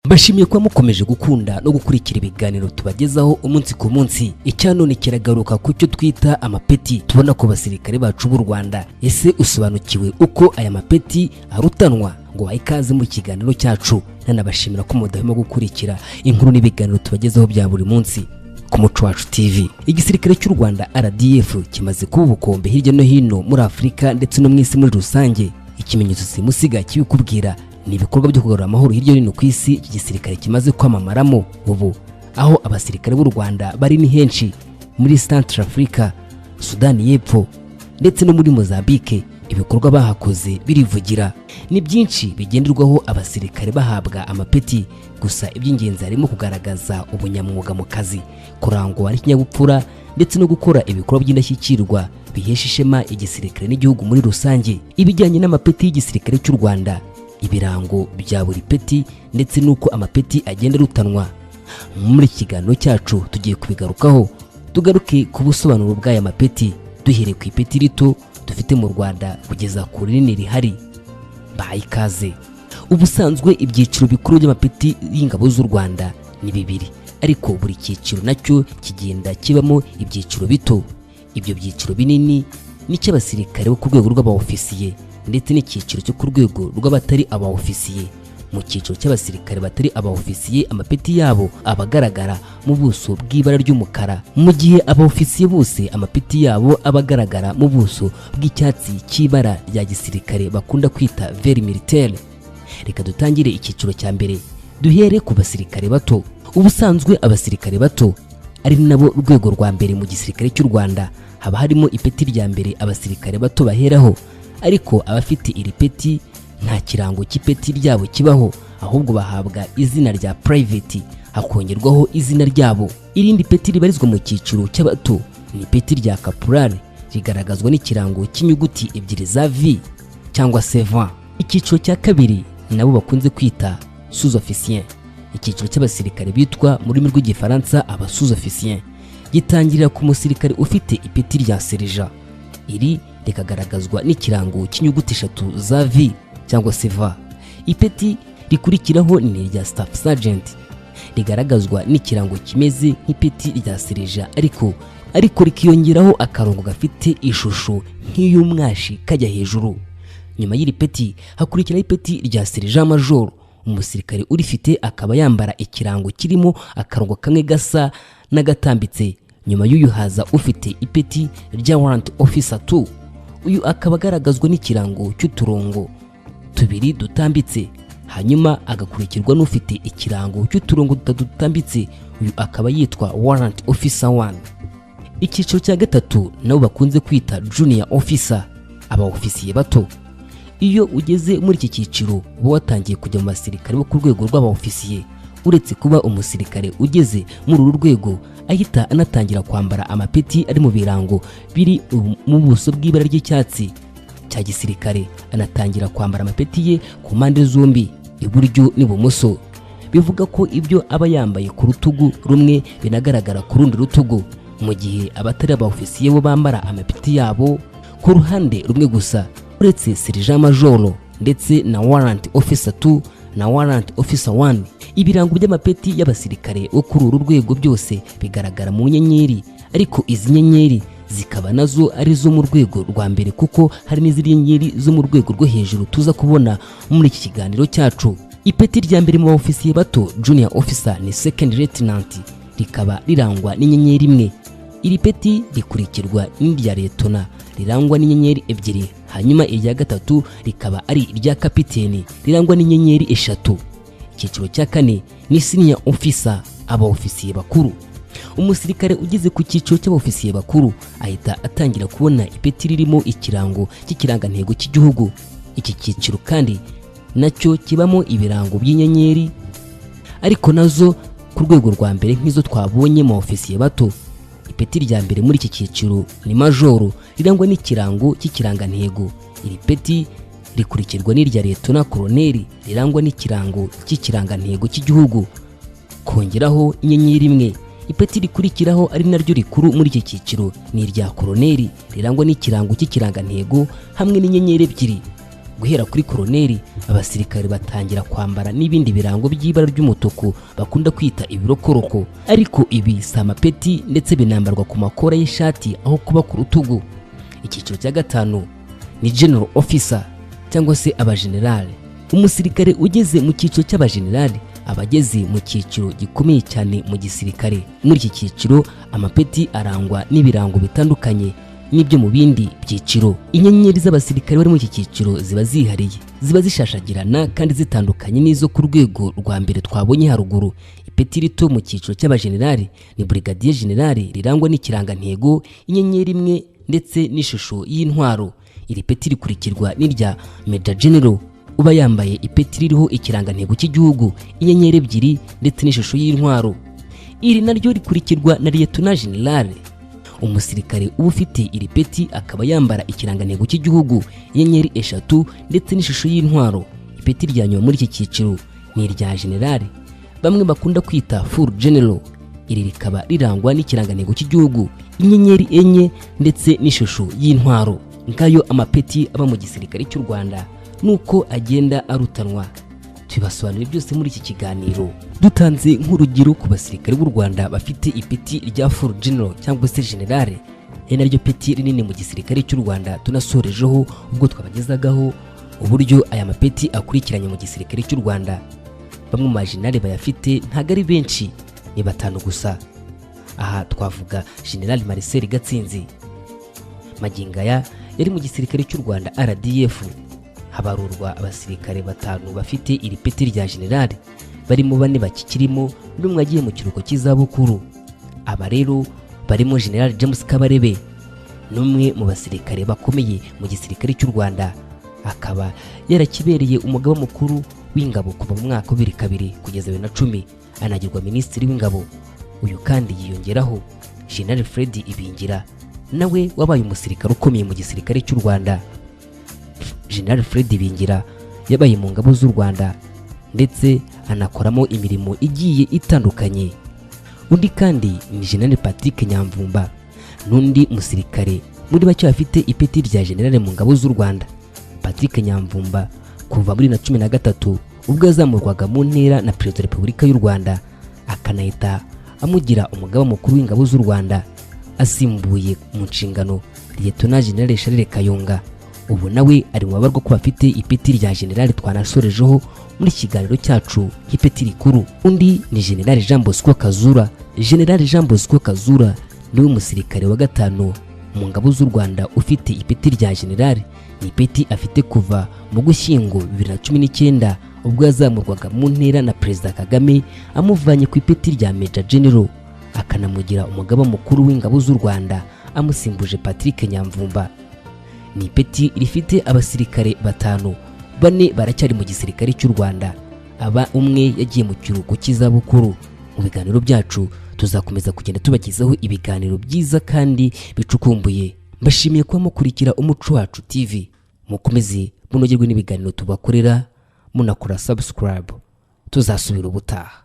Mbashimiye kuba mukomeje gukunda no gukurikira ibiganiro tubagezaho umunsi ku munsi. Icyanone kiragaruka ku cyo twita amapeti tubona ku basirikare bacu b'u Rwanda. Ese usobanukiwe uko aya mapeti arutanwa? Ngo ikaze mu kiganiro cyacu. Nanabashimira ko mudahema gukurikira inkuru n'ibiganiro tubagezaho bya buri munsi ku Muco Wacu TV. Igisirikare cy'u Rwanda RDF kimaze kuba ubukombe hirya no hino muri Afurika ndetse no mu isi muri rusange. Ikimenyetso simusiga kibikubwira ni ibikorwa byo kugarura amahoro hirya no hino ku isi iki gisirikare kimaze kwamamaramo ubu, aho abasirikare b'u Rwanda bari ni henshi muri Central Africa, Sudani y'Epfo ndetse no muri Mozambique. Ibikorwa bahakoze birivugira. Ni byinshi bigenderwaho abasirikare bahabwa amapeti, gusa iby'ingenzi harimo kugaragaza ubunyamwuga mu kazi, kurangwa n'ikinyabupfura ndetse no gukora ibikorwa by'indashyikirwa bihesha ishema igisirikare n'igihugu muri rusange. Ibijyanye n'amapeti y'igisirikare cy'u Rwanda, ibirango bya buri peti ndetse nuko amapeti agenda rutanwa, muri kiganiro cyacu tugiye kubigarukaho. Tugaruke ku busobanuro bw'aya mapeti duhereye ku ipeti rito dufite mu Rwanda kugeza ku rinini rihari. Ikaze. Ubusanzwe ibyiciro bikuru by'amapeti y'ingabo z'u Rwanda ni bibiri, ariko buri cyiciro nacyo kigenda kibamo ibyiciro bito. Ibyo byiciro binini ni cy'abasirikare bo ku rwego rw'abaofisiye ndetse n'icyiciro cyo ku rwego rw'abatari abaofisiye. Mu cyiciro cy'abasirikare batari abaofisiye, amapeti yabo abagaragara mu buso bw'ibara ry'umukara, mu gihe abaofisiye bose amapeti yabo abagaragara mu buso bw'icyatsi cy'ibara rya gisirikare bakunda kwita vert militaire. Reka dutangire icyiciro cya mbere, duhere ku basirikare bato. Ubusanzwe abasirikare bato ari nabo rwego rwa mbere mu gisirikare cy'u Rwanda. Haba harimo ipeti rya mbere abasirikare bato baheraho, ariko abafite iri peti nta kirango cy'ipeti ryabo kibaho, ahubwo bahabwa izina rya private hakongerwaho izina ryabo. Irindi peti ribarizwa mu cyiciro cy'abato ni ipeti rya caporal, rigaragazwa n'ikirango cy'inyuguti ebyiri za V cyangwa se V. Icyiciro cya kabiri nabo bakunze kwita sous-officier. Icyiciro cy'abasirikare bitwa mu rurimi rw'igifaransa aba sous-officier gitangirira ku musirikare ufite ipeti rya serija. Iri rikagaragazwa n'ikirango cy'inyuguti eshatu za V cyangwa se V. Ipeti rikurikiraho ni irya staff sergeant, rigaragazwa n'ikirango kimeze nk'ipeti rya serija ariko rikiyongeraho akarongo gafite ishusho nk'iy'umwashi kajya hejuru. Nyuma y'iri peti hakurikiraho ipeti rya serija major. Umusirikare urifite akaba yambara ikirango kirimo akarongo kamwe gasa n'agatambitse. Nyuma y'uyu haza ufite ipeti rya warrant officer 2. Uyu akaba agaragazwa n'ikirango cy'uturongo tubiri dutambitse, hanyuma agakurikirwa n'ufite ikirango cy'uturongo dutatu dutambitse. Uyu akaba yitwa warrant officer 1. Icyiciro cya gatatu nabo bakunze kwita junior officer, abaofisiye bato. Iyo ugeze muri iki cyiciro uba watangiye kujya mu basirikare bo ku rwego rw'abaofisiye. Uretse kuba umusirikare ugeze muri uru rwego ahita anatangira kwambara amapeti ari mu birango biri mu buso bw'ibara ry'icyatsi cya gisirikare, anatangira kwambara amapeti ye ku mpande zombi, iburyo n'ibumoso. Bivuga ko ibyo aba yambaye ku rutugu rumwe binagaragara ku rundi rutugu, mu gihe abatari abaofisiye bo bambara amapeti yabo ku ruhande rumwe gusa. Uretse serija majoro ndetse na warrant officer 2 na warrant officer 1, ibirango by'amapeti y'abasirikare bo kuri uru rwego byose bigaragara mu nyenyeri, ariko izi nyenyeri zikaba nazo ari zo mu rwego rwa mbere, kuko hari n'izindi nyenyeri zo mu rwego rwo hejuru tuza kubona muri iki kiganiro cyacu. Ipeti rya mbere mu ofisiye bato junior officer ni second lieutenant, rikaba rirangwa n'inyenyeri imwe. Iri peti rikurikirwa n'irya letona rirangwa n'inyenyeri ebyiri, hanyuma irya gatatu rikaba ari irya kapiteni rirangwa n'inyenyeri eshatu. Icyiciro cya kane ni senior officer, abaofisiye bakuru. Umusirikare ugeze ku cyiciro cy'abaofisiye bakuru ahita atangira kubona ipeti ririmo ikirango cy'ikirangantego cy'igihugu. Iki cyiciro kandi nacyo kibamo ibirango by'inyenyeri, ariko nazo ku rwego rwa mbere nk'izo twabonye mu ofisiye bato. Ipeti rya mbere muri iki cyiciro ni majoro, rirangwa n'ikirango cy'ikirangantego. Iri peti rikurikirwa n'irya letona koloneli, rirangwa n'ikirango cy'ikirangantego cy'igihugu, kongeraho inyenyeri imwe. Ipeti rikurikiraho ari naryo rikuru muri iki cyiciro ni irya koloneli, rirangwa n'ikirango cy'ikirangantego hamwe n'inyenyeri ebyiri. guhera kuri koloneli abasirikare batangira kwambara n'ibindi birango by'ibara ry'umutuku bakunda kwita ibirokoroko, ariko ibi si amapeti ndetse binambarwa ku makora y'ishati aho kuba ku rutugu. Icyiciro cya gatanu ni general officer cyangwa se abajenerali. Umusirikare ugeze mu cyiciro cy'abajenerali abageze mu cyiciro gikomeye cyane mu gisirikare. Muri iki cyiciro amapeti arangwa n'ibirango bitandukanye n'ibyo mu bindi byiciro. Inyenyeri z'abasirikare bari muri iki cyiciro ziba zihariye, ziba zishashagirana kandi zitandukanye n'izo ku rwego rwa mbere twabonye haruguru. Ipeti rito mu cyiciro cy'abajenerali ni brigadier general rirangwa n'ikirangantego, inyenyeri imwe ndetse n'ishusho y'intwaro. Iri peti rikurikirwa n'irya major general uba yambaye ipeti ririho ikirangantego cy'igihugu, inyenyeri ebyiri ndetse n'ishusho y'intwaro. Iri naryo rikurikirwa na lieutenant general. Umusirikare uba ufite iri peti akaba yambara ikirangantego cy'igihugu, inyenyeri eshatu ndetse n'ishusho y'intwaro. Ipeti rya nyuma muri iki cyiciro ni irya general bamwe bakunda kwita full general. Iri rikaba rirangwa n'ikirangantego cy'igihugu, inyenyeri enye ndetse n'ishusho y'intwaro. Ngayo amapeti aba mu gisirikare cy'u Rwanda nuko agenda arutanwa. Tubasobanurira byose muri iki kiganiro, dutanze nk'urugero ku basirikare b'u Rwanda bafite ipeti rya full general cyangwa se general, ari naryo peti rinini mu gisirikare cy'u Rwanda. Tunasorejeho ubwo twabagezagaho uburyo aya mapeti akurikiranye mu gisirikare cy'u Rwanda. Bamwe mu bajenerali bayafite ntago ari benshi, ni batanu gusa. Aha twavuga General Marcel Gatsinzi. Magingaya yari mu gisirikare cy'u Rwanda RDF. Habarurwa abasirikare batanu bafite iri peti rya general, barimo bane bakikirimo n'umwe agiye mu kiruhuko cy'izabukuru. Aba rero barimo General James Kabarebe, n'umwe mu basirikare bakomeye mu gisirikare cy'u Rwanda, akaba yarakibereye umugaba mukuru w'ingabo kuva mu mwaka wa 2002 kugeza 2010, anagirwa minisitiri w'ingabo. Uyu kandi yiyongeraho General Fred Ibingira, nawe wabaye umusirikare ukomeye mu gisirikare cy'u Rwanda. General Fred Ibingira yabaye mu ngabo z'u Rwanda ndetse anakoramo imirimo igiye itandukanye. Undi kandi ni General Patrick Nyamvumba, n'undi musirikare muri bake bafite ipeti rya general mu ngabo z'u Rwanda. Patrick Nyamvumba kuva muri 2013 ubwo yazamurwaga mu ntera na Perezida wa Repubulika y'u Rwanda, akanahita amugira umugaba mukuru w'ingabo z'u Rwanda, asimbuye mu nshingano Lieutenant General Charles Kayonga. Ubu nawe ari mu babarwa ko bafite ipeti rya general twanasorejeho muri kiganiro cyacu nk'ipeti rikuru. Undi ni General Jean Bosco Kazura. General Jean Bosco Kazura niwe musirikare wa gatanu mu ngabo z'u Rwanda ufite ipeti rya general. Ni ipeti afite kuva mu Gushyingo 2019 ubwo yazamurwaga mu ntera na Perezida Kagame, amuvanye ku ipeti rya Major General akanamugira umugaba mukuru w'ingabo z'u Rwanda, amusimbuje Patrick Nyamvumba. Ni ipeti rifite abasirikare batanu, bane baracyari mu gisirikare cy'u Rwanda, aba umwe yagiye mu kiruhuko cy'izabukuru. Mu biganiro byacu tuzakomeza kugenda tubagezaho ibiganiro byiza kandi bicukumbuye. Mbashimiye kuba mukurikira Umuco Wacu TV, mukomeze munogerwe n'ibiganiro tubakorera, munakora subscribe. Tuzasubira ubutaha.